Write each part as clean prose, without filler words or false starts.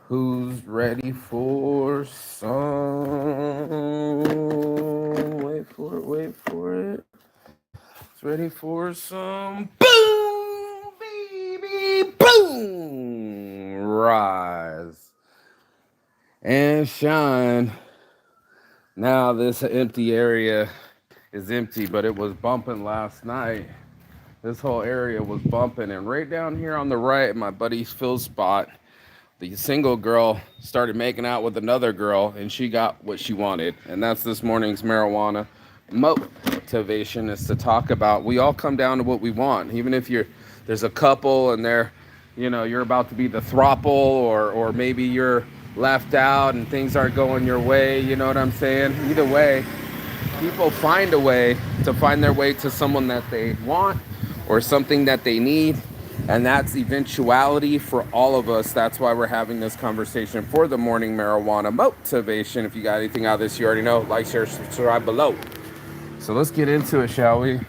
Who's ready for some? Wait for it, wait for it. It's ready for some boom, baby, boom. Rise and shine. Now this empty area is empty, but it was bumping last night. This whole area was bumping, and right down here on the right, my buddy Phil's spot, the single girl started making out with another girl, and she got what she wanted. And that's this morning's marijuana motivation, is to talk about we all come down to what we want. Even if there's a couple and you're about to be the throuple, or maybe you're left out and things aren't going your way, you know what I'm saying? Either way, people find a way to find their way to someone that they want or something that they need. And that's eventuality for all of us. That's why we're having this conversation for the morning marijuana motivation. If you got anything out of this, you already know. Like, share, subscribe below. So let's get into it, shall we?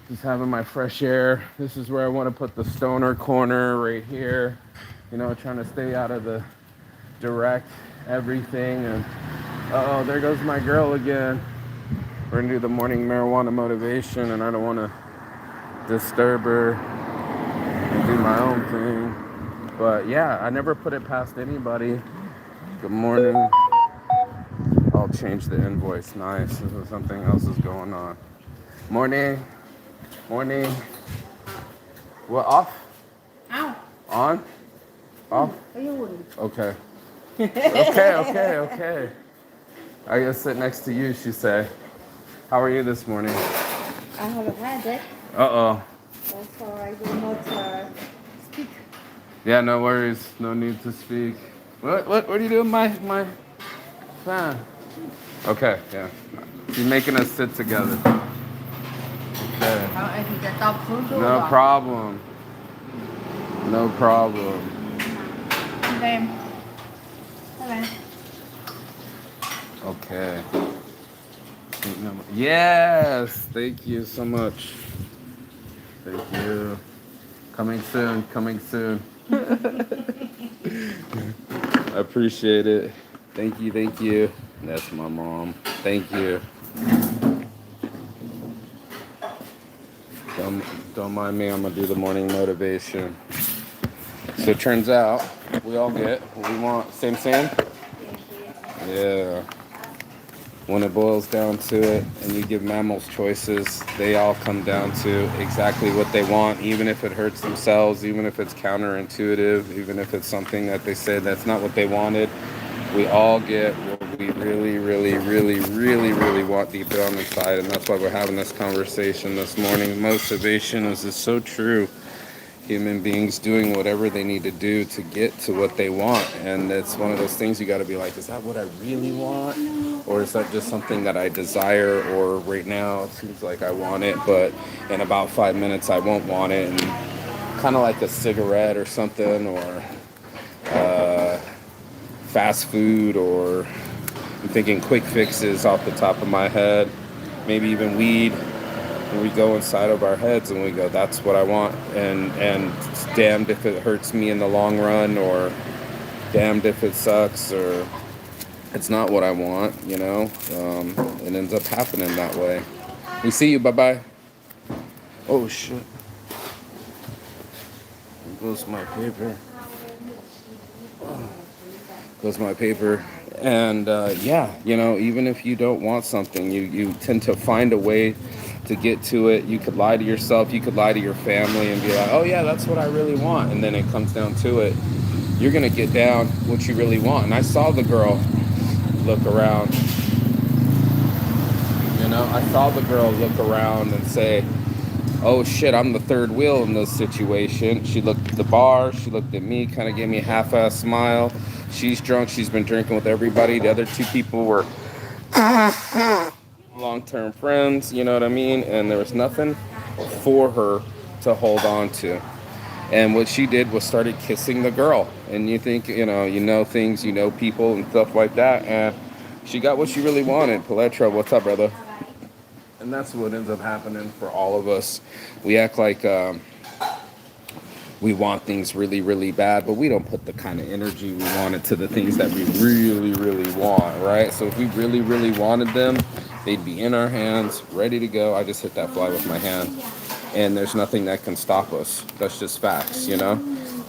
Just having my fresh air. This is where I want to put the stoner corner, right here. Trying to stay out of the direct everything. And uh-oh, there goes my girl again. We're gonna do the morning marijuana motivation, and I don't want to disturb her and do my own thing. But yeah, I never put it past anybody. Good morning. I'll change the invoice. Nice. Something else is going on. Morning. Morning. What, off? Ow. On? Off? Okay. Okay. I gotta sit next to you, she said. How are you this morning? I have a headache. Uh-oh. That's why I do not speak. Yeah, no worries. No need to speak. What are you doing, my fan? Okay, yeah. You're making us sit together. Okay. No problem. No problem. Okay. Bye-bye. Okay. Yes! Thank you so much. Thank you. Coming soon, coming soon. I appreciate it. Thank you, thank you. That's my mom. Thank you. Don't mind me, I'm gonna do the morning motivation. So it turns out we all get what we want. Same? Yeah. When it boils down to it and you give mammals choices, they all come down to exactly what they want, even if it hurts themselves, even if it's counterintuitive, even if it's something that they said that's not what they wanted. We all get what we really want deep down inside, and that's why we're having this conversation this morning. Motivation is so true. Human beings doing whatever they need to do to get to what they want, and it's one of those things you got to be like, is that what I really want, or is that just something that I desire, or right now it seems like I want it, but in about 5 minutes I won't want it. And kind of like a cigarette or something, or fast food, or I'm thinking quick fixes off the top of my head, maybe even weed. And we go inside of our heads and we go, that's what I want, and it's damned if it hurts me in the long run, or damned if it sucks, or it's not what I want. It ends up happening that way. We see you. Bye-bye. Oh shit, there goes my paper. And even if you don't want something, you tend to find a way to get to it. You could lie to yourself, you could lie to your family and be like, oh yeah, that's what I really want. And then it comes down to it, you're gonna get down what you really want. And I saw the girl look around, look around and say, oh shit, I'm the third wheel in this situation. She looked at the bar, she looked at me, kind of gave me a half-ass smile. She's drunk, she's been drinking with everybody. The other two people were long-term friends, you know what I mean? And there was nothing for her to hold on to. And what she did was started kissing the girl. And you think, things, people and stuff like that. And she got what she really wanted. Paletra, what's up, brother? And that's what ends up happening for all of us. We act like we want things really, really bad, but we don't put the kind of energy we want into the things that we really, really want, right? So if we really, really wanted them, they'd be in our hands, ready to go. I just hit that fly with my hand, and there's nothing that can stop us. That's just facts, you know.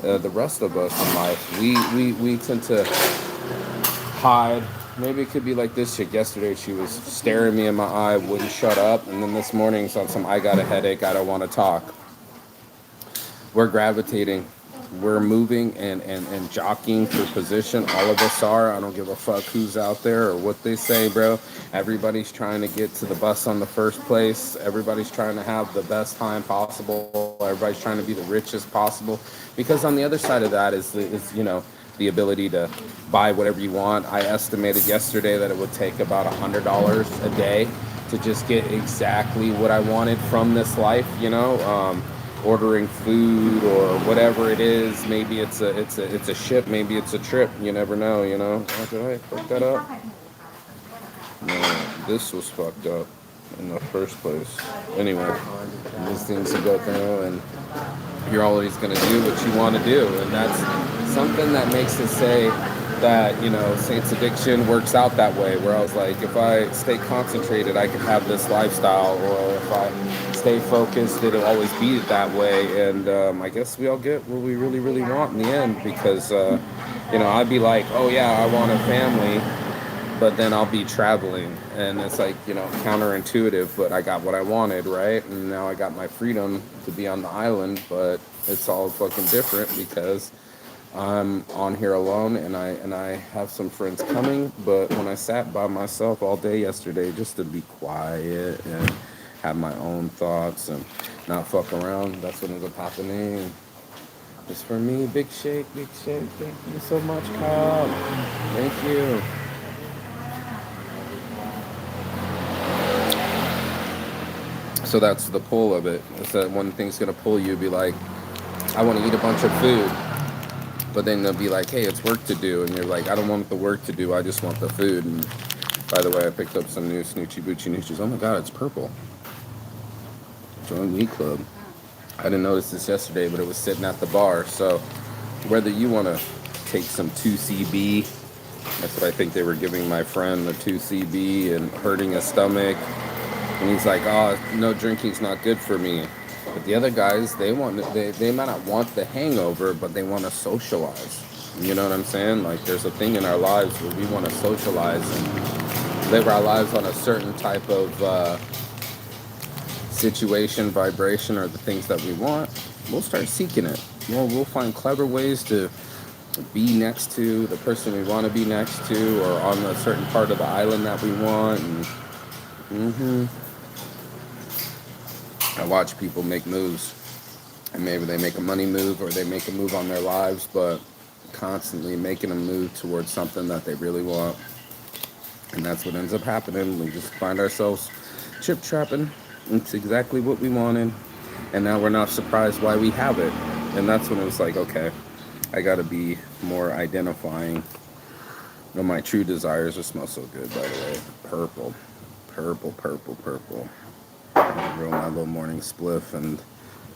The rest of us in life, we tend to hide. Maybe it could be like this chick yesterday. She was staring me in my eye, wouldn't shut up, and then this morning, it's on some I got a headache, I don't want to talk. We're gravitating, we're moving and jockeying for position. All of us are. I don't give a fuck who's out there or what they say, bro. Everybody's trying to get to the bus on the first place. Everybody's trying to have the best time possible. Everybody's trying to be the richest possible, because on the other side of that is the ability to buy whatever you want. I estimated yesterday that it would take about $100 a day to just get exactly what I wanted from this life, ordering food or whatever it is. Maybe it's a ship, maybe it's a trip. You never know, Oh, did I fuck that up? No, this was fucked up in the first place. Anyway, these things to go through, and you're always going to do what you want to do, and that's something that makes us say that Saints Addiction works out that way, where I was like, if I stay concentrated, I can have this lifestyle, or if I stay focused, it'll always be that way. And I guess we all get what we really, really want in the end, because I'd be like, oh yeah, I want a family, but then I'll be traveling, and it's like, counterintuitive, but I got what I wanted, right? And now I got my freedom to be on the island, but it's all fucking different because I'm on here alone, and I have some friends coming. But when I sat by myself all day yesterday just to be quiet and have my own thoughts and not fuck around, that's what ends up happening. It's for me. Big shake, big shake. Thank you so much, Cobb. Thank you. So that's the pull of it. Is that one thing's gonna pull you, be like, I want to eat a bunch of food, but then they'll be like, hey, it's work to do, and you're like, I don't want the work to do, I just want the food. And by the way, I picked up some new Snoochie Boochie Noochies. Oh my god, it's purple. Join Me Club. I didn't notice this yesterday, but it was sitting at the bar. So whether you want to take some 2CB, that's what I think they were giving my friend, the 2CB, and hurting his stomach. And he's like, oh, no, drinking's not good for me. But the other guys, they might not want the hangover, but they want to socialize. You know what I'm saying? Like, there's a thing in our lives where we want to socialize and live our lives on a certain type of situation, vibration, or the things that we want. We'll start seeking it. We'll find clever ways to be next to the person we want to be next to, or on a certain part of the island that we want. And I watch people make moves, and maybe they make a money move or they make a move on their lives, but constantly making a move towards something that they really want. And that's what ends up happening. We just find ourselves chip trapping. It's exactly what we wanted, and now we're not surprised why we have it. And that's when it was like, okay, I gotta be more identifying of my true desires. It smells so good, by the way. Purple. I'll roll my little morning spliff, and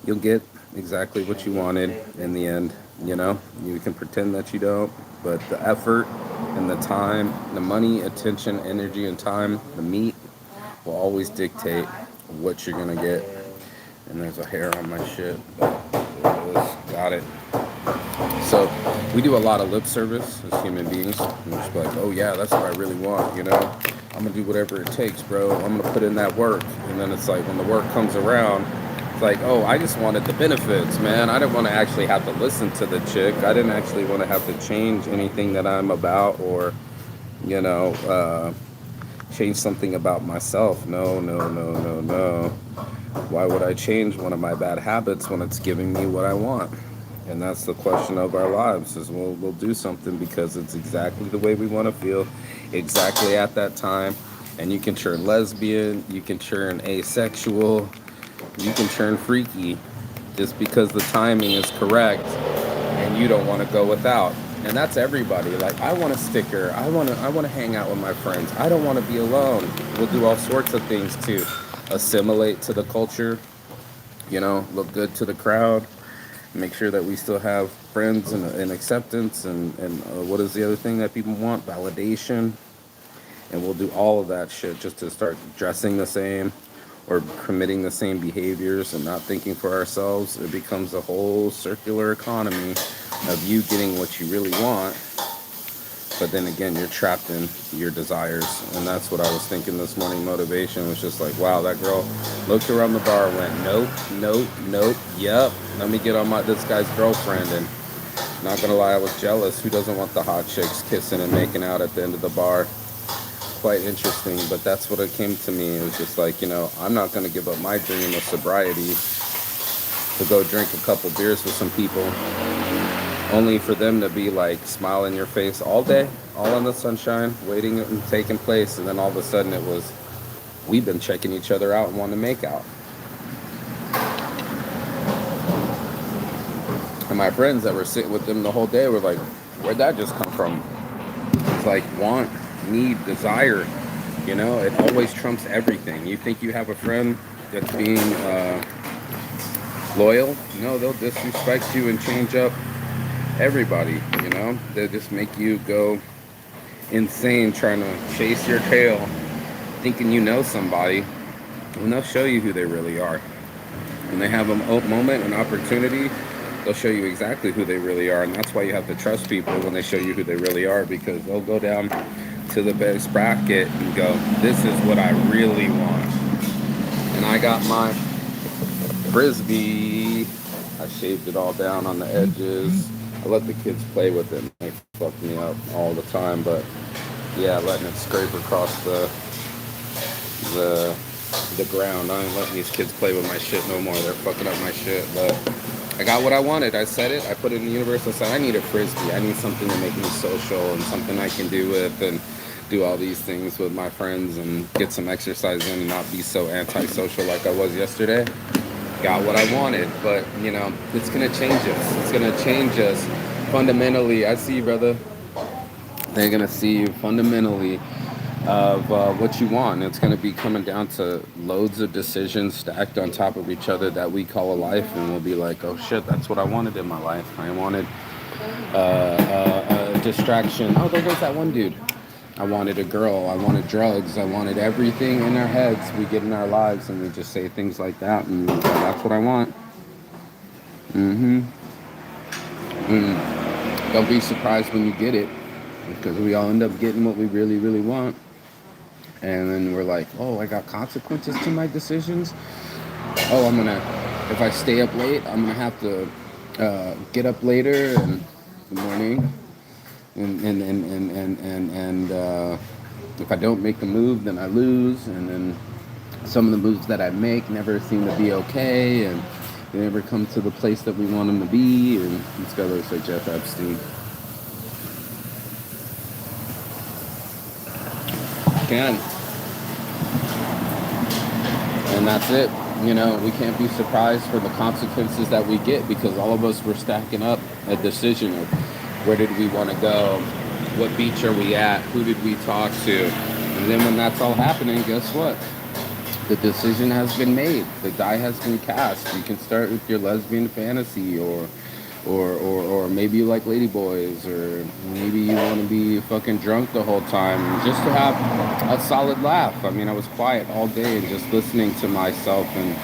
you'll get exactly what you wanted in the end. You can pretend that you don't, but the effort and the time, the money, attention, energy, and time, the meat will always dictate what you're gonna get. And there's a hair on my shit, but there it is. Got it. So we do a lot of lip service as human beings. We're just like, oh yeah, that's what I really want, I'm gonna do whatever it takes, bro. I'm gonna put in that work. And then it's like, when the work comes around, it's like, oh, I just wanted the benefits, man. I didn't want to actually have to listen to the chick. I didn't actually want to have to change anything that I'm about, or change something about myself. No. Why would I change one of my bad habits when it's giving me what I want? And that's the question of our lives, is we'll do something because it's exactly the way we want to feel, exactly at that time. And you can turn lesbian, you can turn asexual, you can turn freaky, just because the timing is correct and you don't want to go without. And that's everybody. Like, I want a sticker, I want to hang out with my friends, I don't want to be alone. We'll do all sorts of things to assimilate to the culture, look good to the crowd. make sure that we still have friends and acceptance and what is the other thing that people want? Validation. And we'll do all of that shit just to start dressing the same or committing the same behaviors and not thinking for ourselves. It becomes a whole circular economy of you getting what you really want, but then again you're trapped in your desires. And that's what I was thinking this morning. Motivation was just like, wow, that girl looked around the bar, went nope, nope, nope, yep, let me get on this guy's girlfriend. And not gonna lie, I was jealous. Who doesn't want the hot chicks kissing and making out at the end of the bar? Quite interesting. But that's what it came to me. It was just like, I'm not gonna give up my dream of sobriety to go drink a couple beers with some people, only for them to be like smile in your face all day, all in the sunshine, waiting and taking place. And then all of a sudden it was, we've been checking each other out and want to make out. And my friends that were sitting with them the whole day were like, where'd that just come from? It's like want, need, desire. It always trumps everything. You think you have a friend that's being loyal? No, they'll disrespect you and change up everybody. They'll just make you go insane trying to chase your tail, thinking you know somebody, and they'll show you who they really are. When they have a moment, an opportunity, they'll show you exactly who they really are. And that's why you have to trust people when they show you who they really are, because they'll go down to the base bracket and go, this is what I really want. And I got my Frisbee. I shaved it all down on the edges. I let the kids play with it. They fuck me up all the time, but yeah, letting it scrape across the ground. I ain't letting these kids play with my shit no more. They're fucking up my shit. But I got what I wanted. I said it. I put it in the universe. I said I need a Frisbee. I need something to make me social and something I can do with and do all these things with my friends and get some exercise in and not be so antisocial like I was yesterday. Got what I wanted, but it's gonna change us. It's gonna change us fundamentally. I see you, brother. They're gonna see you fundamentally of what you want. It's gonna be coming down to loads of decisions stacked on top of each other that we call a life, and we'll be like, oh shit, that's what I wanted in my life. I wanted a distraction. Oh, there goes that one dude. I wanted a girl, I wanted drugs, I wanted everything in our heads we get in our lives, and we just say things like that, and that's what I want. Don't be surprised when you get it, because we all end up getting what we really, really want. And then we're like, oh, I got consequences to my decisions. Oh, if I stay up late, I'm gonna have to get up later in the morning. And if I don't make a move, then I lose. And then some of the moves that I make never seem to be okay, and they never come to the place that we want them to be. And this guy looks like Jeff Epstein. Can. And that's it. We can't be surprised for the consequences that we get, because all of us were stacking up a decision of where did we want to go, what beach are we at, who did we talk to. And then when that's all happening, guess what? The decision has been made. The die has been cast. You can start with your lesbian fantasy, or maybe you like ladyboys, or maybe you want to be fucking drunk the whole time just to have a solid laugh. I mean, I was quiet all day and just listening to myself and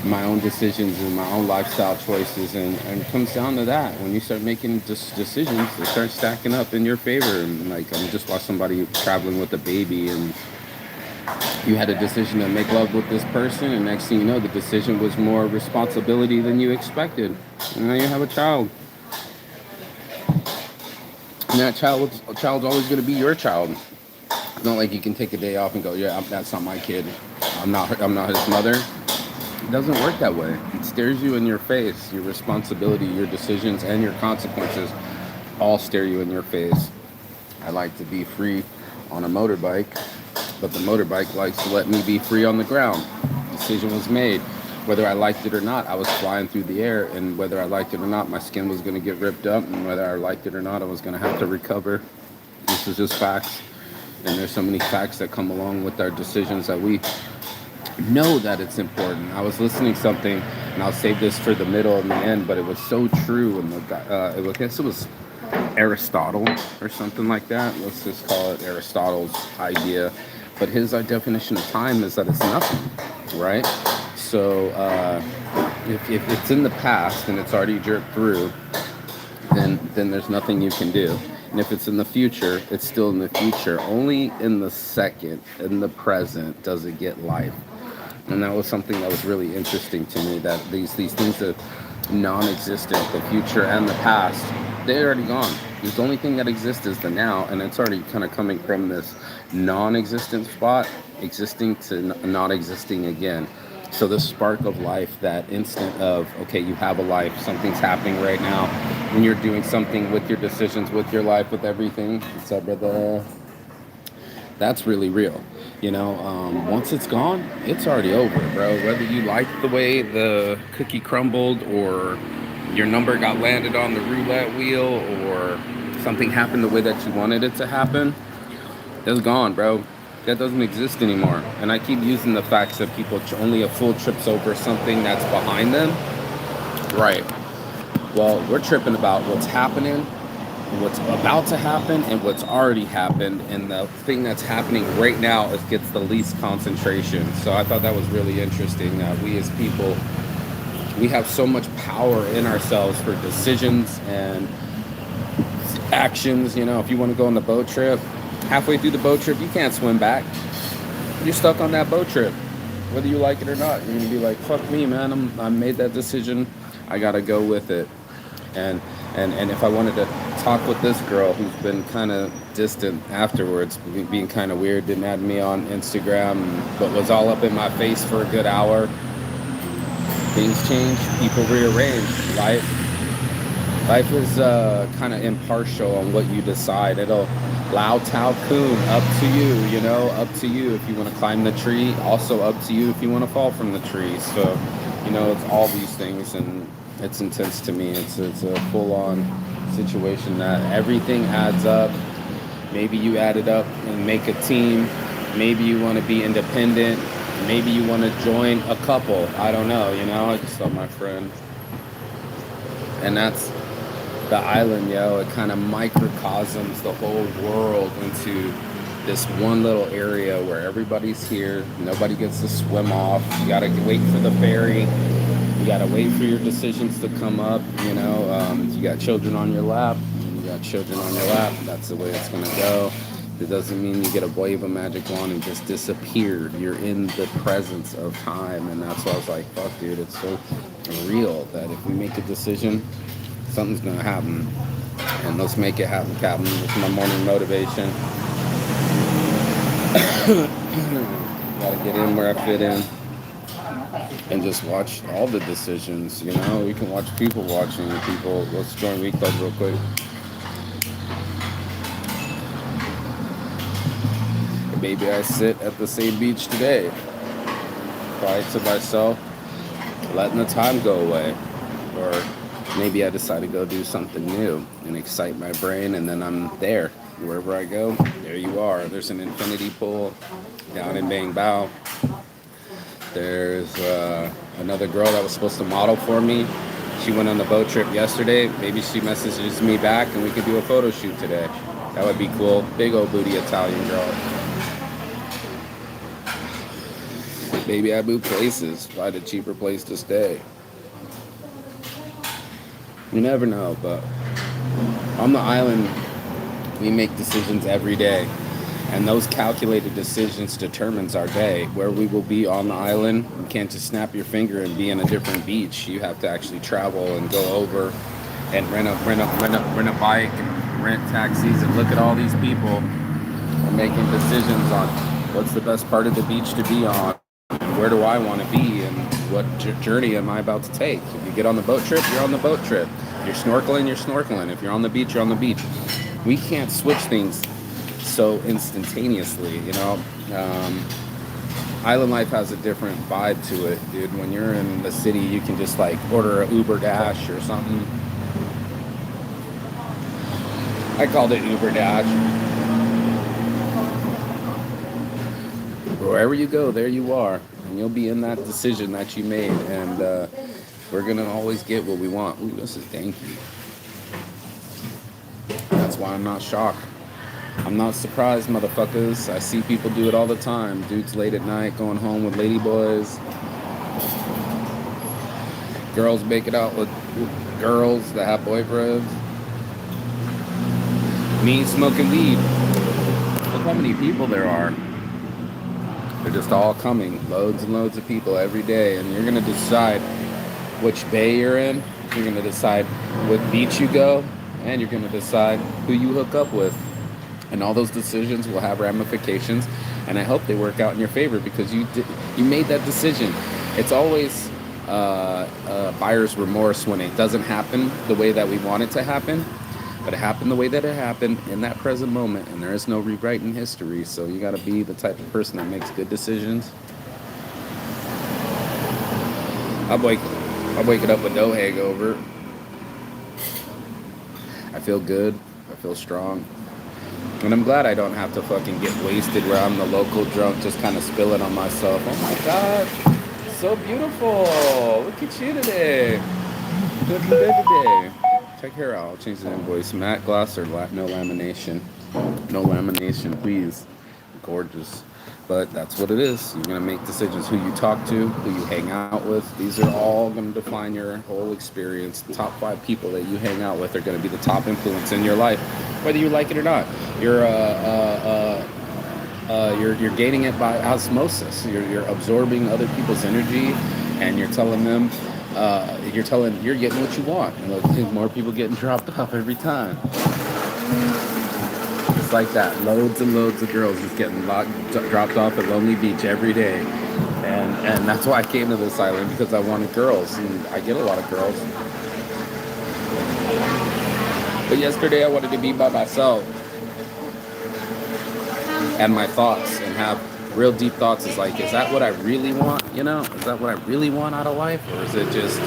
my own decisions and my own lifestyle choices, and it comes down to that. When you start making decisions, they start stacking up in your favor. And like, I just watched somebody traveling with a baby, and you had a decision to make love with this person, and next thing you know, the decision was more responsibility than you expected, and now you have a child. And that child's always going to be your child. It's not like you can take a day off and go, yeah, that's not my kid. I'm not his mother. It doesn't work that way. It stares you in your face. Your responsibility, your decisions, and your consequences all stare you in your face. I like to be free on a motorbike, but the motorbike likes to let me be free on the ground. The decision was made. Whether I liked it or not, I was flying through the air, and whether I liked it or not, my skin was going to get ripped up, and whether I liked it or not, I was going to have to recover. This is just facts. And there's so many facts that come along with our decisions that we know that it's important. I was listening to something, and I'll save this for the middle and the end, but it was so true. And I guess it was Aristotle or something like that. Let's just call it Aristotle's idea. But his definition of time is that it's nothing, right? So if it's in the past and it's already jerked through, then there's nothing you can do. And if it's in the future, it's still in the future. Only in the second, in the present, does it get life. And that was something that was really interesting to me. That these things are non-existent, the future and the past, they're already gone. The only thing that exists is the now, and it's already kind of coming from this non-existent spot, existing to not existing again. So the spark of life, that instant of, okay, you have a life, something's happening right now, when you're doing something with your decisions, with your life, with everything. What's up, brother? That's really real. Once it's gone, it's already over, bro. Whether you like the way the cookie crumbled, or your number got landed on the roulette wheel, or something happened the way that you wanted it to happen, it's gone, bro. That doesn't exist anymore. And I keep using the facts that people only a fool trips over something that's behind them. Right. Well, we're tripping about what's happening, what's about to happen, and what's already happened. And the thing that's happening right now gets the least concentration. So I thought that was really interesting. We as people, we have so much power in ourselves for decisions and actions. If you want to go on the boat trip, halfway through the boat trip, you can't swim back. You're stuck on that boat trip, whether you like it or not. You're gonna be like, "Fuck me, man! I made that decision. I gotta go with it." And if I wanted to talk with this girl who's been kind of distant afterwards, being kind of weird, didn't add me on Instagram, but was all up in my face for a good hour. Things change, people rearrange. Life is kind of impartial on what you decide. It'll Lao Tao Kun, up to you, up to you if you want to climb the tree. Also up to you if you want to fall from the tree. So, it's all these things, and it's intense to me. It's a full-on situation that everything adds up. Maybe you add it up and make a team. Maybe you want to be independent. Maybe you want to join a couple. I don't know, I just saw my friend. And that's the island, It kind of microcosms the whole world into this one little area where everybody's here. Nobody gets to swim off. You got to wait for the ferry. You got to wait for your decisions to come up. You got children on your lap. That's the way it's going to go. It doesn't mean you get a wave of magic wand and just disappear. You're in the presence of time. And that's why I was like, fuck, dude, it's so real that if we make a decision, something's going to happen. And let's make it happen, Captain. It's my morning motivation. Gotta get in where I fit in. And just watch all the decisions, We can watch people watching people. Let's join Week Club real quick. Maybe I sit at the same beach today, quiet to myself, letting the time go away. Or maybe I decide to go do something new and excite my brain, and then I'm there. Wherever I go, there you are. There's an infinity pool down in Bang Bao. There's another girl that was supposed to model for me. She went on the boat trip yesterday. Maybe she messages me back and we could do a photo shoot today. That would be cool. Big old booty Italian girl. Maybe I move places, find a cheaper place to stay. You never know, but on the island, we make decisions every day. And those calculated decisions determines our day, where we will be on the island. You can't just snap your finger and be in a different beach. You have to actually travel and go over and rent a bike and rent taxis and look at all these people making decisions on what's the best part of the beach to be on, where do I want to be, and what journey am I about to take. If you get on the boat trip, you're on the boat trip. You're snorkeling. If you're on the beach, you're on the beach. We can't switch things so instantaneously, Island life has a different vibe to it, dude. When you're in the city, you can just like order an Uber Dash or something. I called it Uber Dash. Wherever you go, there you are. and you'll be in that decision that you made, and we're gonna always get what we want. Ooh, this is danky. That's why I'm not shocked. I'm not surprised, motherfuckers. I see people do it all the time. Dudes late at night going home with ladyboys. Girls make it out with girls that have boyfriends. Me smoking weed. Look how many people there are. They're just all coming. Loads and loads of people every day. And you're going to decide which bay you're in. You're going to decide what beach you go. And you're going to decide who you hook up with. And all those decisions will have ramifications. And I hope they work out in your favor because you made that decision. It's always buyer's remorse when it doesn't happen the way that we want it to happen. But it happened the way that it happened in that present moment, and there is no rewriting history. So you got to be the type of person that makes good decisions. I'm waking up with no hangover. I feel good. I feel strong. And I'm glad I don't have to fucking get wasted where I'm the local drunk just kind of spilling on myself. Oh my God. So beautiful. Look at you today. Looking good today. Check her out. I'll change the invoice. Matte gloss or no lamination? No lamination, please. Gorgeous. But that's what it is. You're going to make decisions who you talk to, who you hang out with. These are all going to define your whole experience. The top 5 people that you hang out with are going to be the top influence in your life, whether you like it or not. You're gaining it by osmosis. You're absorbing other people's energy, and you're telling them, you're getting what you want. And look, more people getting dropped off every time. It's like that. Loads and loads of girls just getting dropped off at Lonely Beach every day. And that's why I came to this island, because I wanted girls, and I get a lot of girls. But yesterday I wanted to be by myself and my thoughts, and have real deep thoughts. Is like, is that what I really want? You know, is that what I really want out of life? Or is it just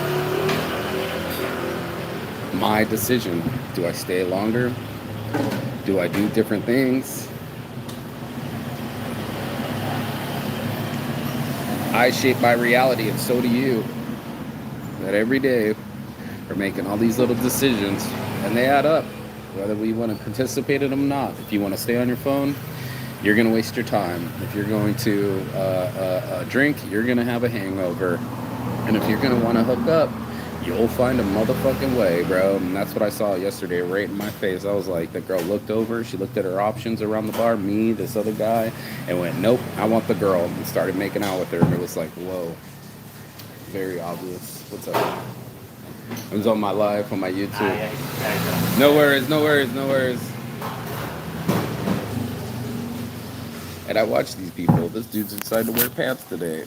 my decision? Do I stay longer? Do I do different things? I shape my reality, and so do you. That every day we're making all these little decisions, and they add up, whether we want to participate in them or not. If you want to stay on your phone, you're going to waste your time. If you're going to drink, you're going to have a hangover. And if you're going to want to hook up, you'll find a motherfucking way, bro. And that's what I saw yesterday right in my face. I was like, the girl looked over, she looked at her options around the bar, me, this other guy, and went, nope, I want the girl, and started making out with her. And it was like, whoa, very obvious. What's up? I was on my live on my YouTube. No worries, no worries, no worries. And I watch these people. This dude's decided to wear pants today.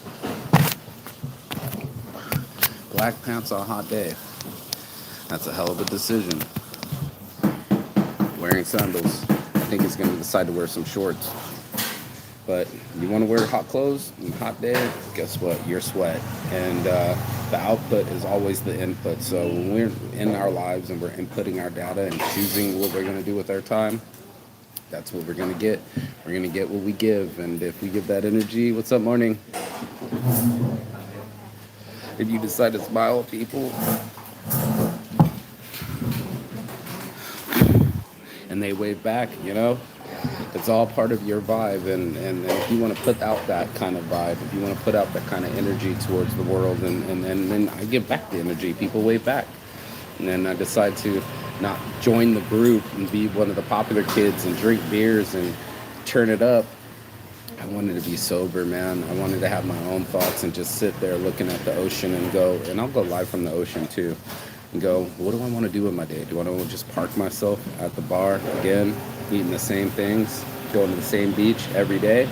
Black pants on a hot day. That's a hell of a decision. Wearing sandals. I think he's going to decide to wear some shorts. But you want to wear hot clothes on a hot day, guess what? You're sweat. And the output is always the input. So when we're in our lives and we're inputting our data and choosing what we're going to do with our time, that's what we're going to get. We're going to get what we give. And if we give that energy, what's up, morning? If you decide to smile at people and they wave back, you know, it's all part of your vibe. And if you want to put out that kind of vibe, if you want to put out that kind of energy towards the world, and then I give back the energy, people wave back. And then I decide to not join the group and be one of the popular kids and drink beers and turn it up. I wanted to be sober, man. I wanted to have my own thoughts and just sit there looking at the ocean and go, and I'll go live from the ocean too, and go, what do I want to do with my day? Do I want to just park myself at the bar again, eating the same things, going to the same beach every day?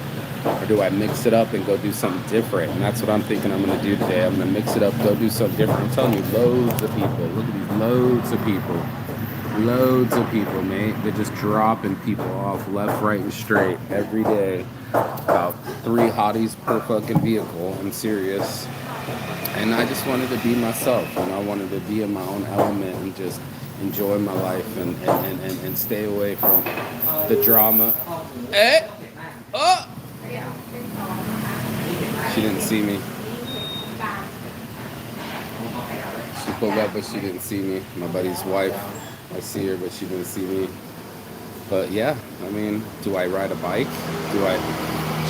Or do I mix it up and go do something different? And that's what I'm thinking I'm going to do today. I'm going to mix it up, go do something different. I'm telling you, loads of people. Look at these loads of people. Loads of people, mate. They're just dropping people off left, right, and straight every day. About 3 hotties per fucking vehicle. I'm serious. And I just wanted to be myself. And I wanted to be in my own element and just enjoy my life and stay away from the drama. Hey! Oh! she didn't see me. She pulled up, but she didn't see me. My buddy's wife, I see her, but she didn't see me. But yeah, I mean, do I ride a bike? Do I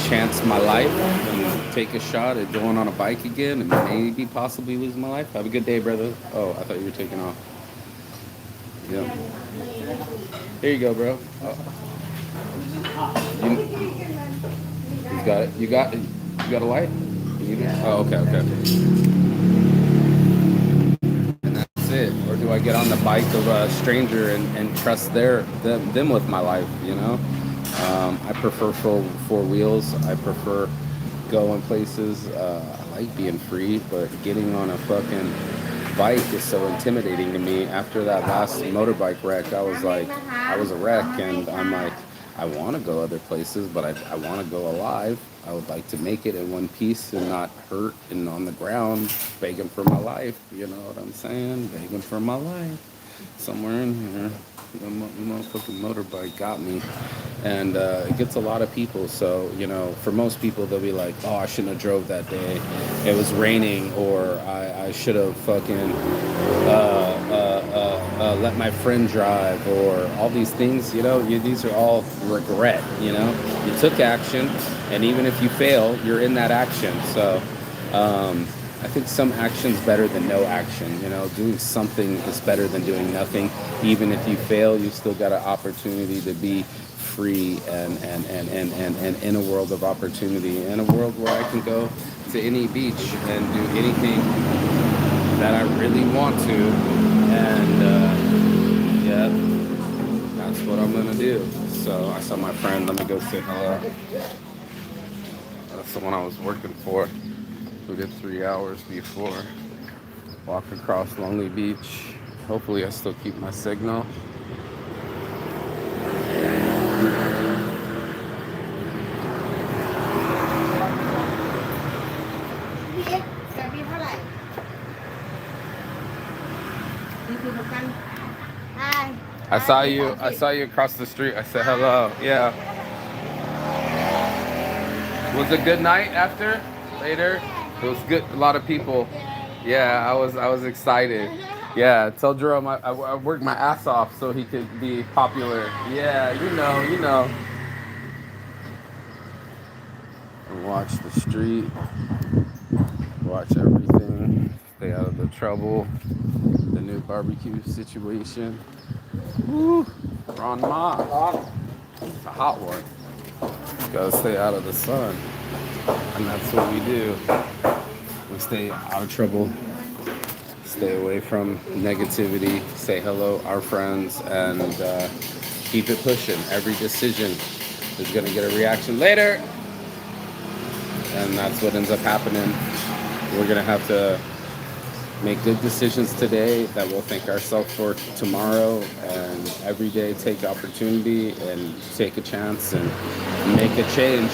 chance my life and take a shot at going on a bike again and maybe possibly lose my life? Have a good day, brother. Oh, I thought you were taking off. Yeah. Here you go, bro. You, you got it. You got a light? You need it? Oh, okay, okay. And that's it. Or do I get on the bike of a stranger and trust them with my life? You know. I prefer four wheels. I prefer going places. I like being free, but getting on a fucking bike is so intimidating to me. After that last motorbike wreck, I was like, I was a wreck, and I'm like, I want to go other places, but I want to go alive. I would like to make it in one piece and not hurt and on the ground begging for my life. You know what I'm saying? Begging for my life. Somewhere in here, the motherfucking motorbike got me. And it gets a lot of people. So, you know, for most people, they'll be like, oh, I shouldn't have drove that day. It was raining, or I should have fucking let my friend drive, or all these things, you know, these are all regret, you know. You took action, and even if you fail, you're in that action. So I think some action's better than no action. You know, doing something is better than doing nothing. Even if you fail, you still got an opportunity to be free and in a world of opportunity, in a world where I can go to any beach and do anything that I really want to. And yeah, that's what I'm gonna do. So I saw my friend. Let me go say hello. That's someone I was working for. We did 3 hours before. Walk across Lonely Beach. Hopefully I still keep my signal. I saw you across the street. I said hello. Yeah. Was it a good night after? Later? It was good. A lot of people. Yeah, I was excited. Yeah, tell Jerome I worked my ass off so he could be popular. Yeah, you know. And watch the street. Watch everything. Stay out of the trouble. The new barbecue situation. Woo! Ron Ma. It's a hot one. Gotta stay out of the sun. And that's what we do. We stay out of trouble. Stay away from negativity. Say hello, our friends, and keep it pushing. Every decision is gonna get a reaction later. And that's what ends up happening. We're gonna have to make good decisions today that we'll thank ourselves for tomorrow, and every day take opportunity and take a chance and make a change,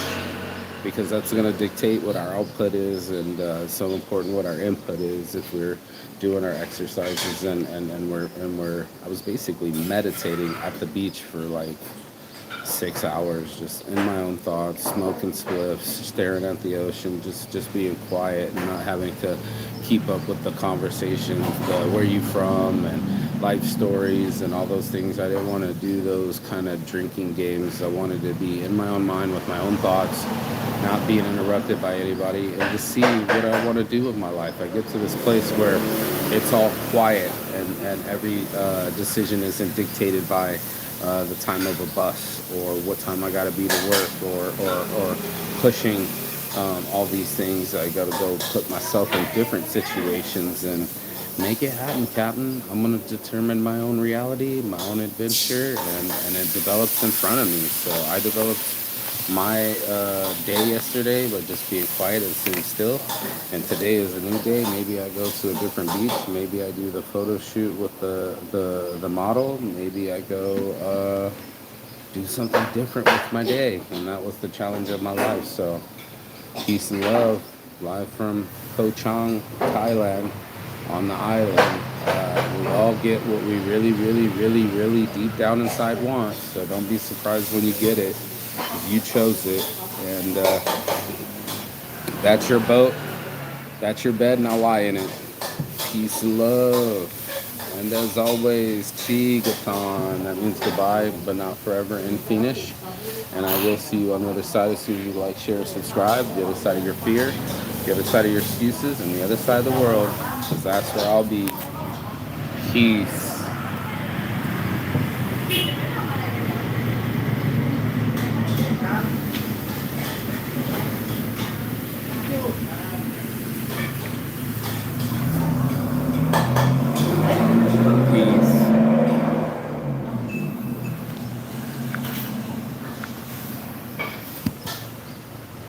because that's going to dictate what our output is, and it's so important what our input is if we're doing our exercises and we're I was basically meditating at the beach for like 6 hours, just in my own thoughts, smoking spliffs, staring at the ocean, just being quiet and not having to keep up with the conversations, where you from and life stories and all those things. I didn't want to do those kind of drinking games. I wanted to be in my own mind with my own thoughts, not being interrupted by anybody, and to see what I want to do with my life. I get to this place where it's all quiet, and every decision isn't dictated by the time of a bus, or what time I gotta be to work, or pushing all these things. I gotta go put myself in different situations and make it happen, Captain. I'm gonna determine my own reality, my own adventure, and it develops in front of me. So I developed my day yesterday by just being quiet and sitting still, and today is a new day. Maybe I go to a different beach, maybe I do the photo shoot with the model, maybe I go do something different with my day, and that was the challenge of my life. So peace and love, live from Koh Chang, Thailand, on the island. We all get what we really, really, really, really deep down inside want, so don't be surprised when you get it. You chose it, and That's your boat. That's your bed. Now lie in it. Peace and love. And as always, Chigaton. That means goodbye, but not forever in Finnish. And I will see you on the other side as soon as you like, share, subscribe. The other side of your fear, the other side of your excuses, and the other side of the world. Because that's where I'll be. Peace.